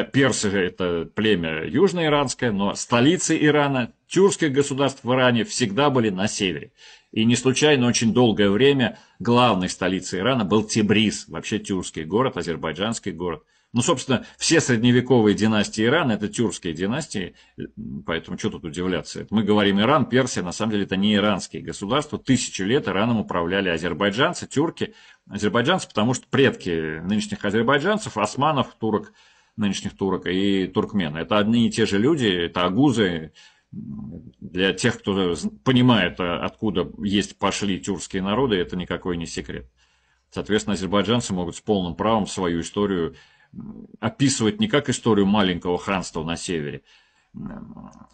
Персы – это племя южноиранское, но столицы Ирана, тюркских государств в Иране всегда были на севере. И не случайно очень долгое время главной столицей Ирана был Тебриз, вообще тюркский город, азербайджанский город. Ну, собственно, все средневековые династии Ирана – это тюркские династии, поэтому что тут удивляться. Мы говорим Иран, Персия, на самом деле это не иранские государства. Тысячи лет Ираном управляли азербайджанцы, тюрки. Азербайджанцы, потому что предки нынешних азербайджанцев, османов, турок, нынешних турок и туркмен. Это одни и те же люди, это агузы. Для тех, кто понимает, откуда пошли тюркские народы, это никакой не секрет. Соответственно, азербайджанцы могут с полным правом свою историю описывать не как историю маленького ханства на севере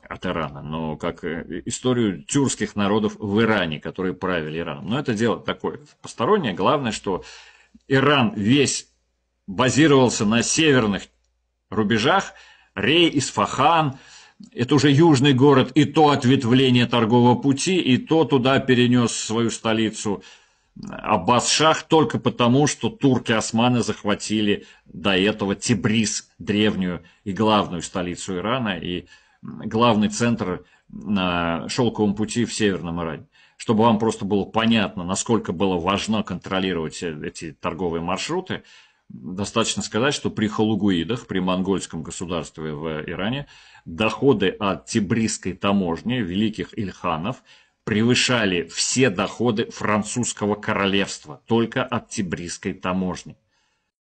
от Ирана, но как историю тюркских народов в Иране, которые правили Ираном. Но это дело такое постороннее. Главное, что Иран весь базировался на северных рубежах. Рей, Исфахан, это уже южный город, и то ответвление торгового пути, и то туда перенес свою столицу Аббас-Шах только потому, что турки-османы захватили до этого Тебриз, древнюю и главную столицу Ирана, и главный центр на шелковом пути в Северном Иране. Чтобы вам просто было понятно, насколько было важно контролировать эти торговые маршруты, достаточно сказать, что при халугуидах, при монгольском государстве в Иране, доходы от Тебризской таможни, великих ильханов, превышали все доходы французского королевства только от Тебризской таможни.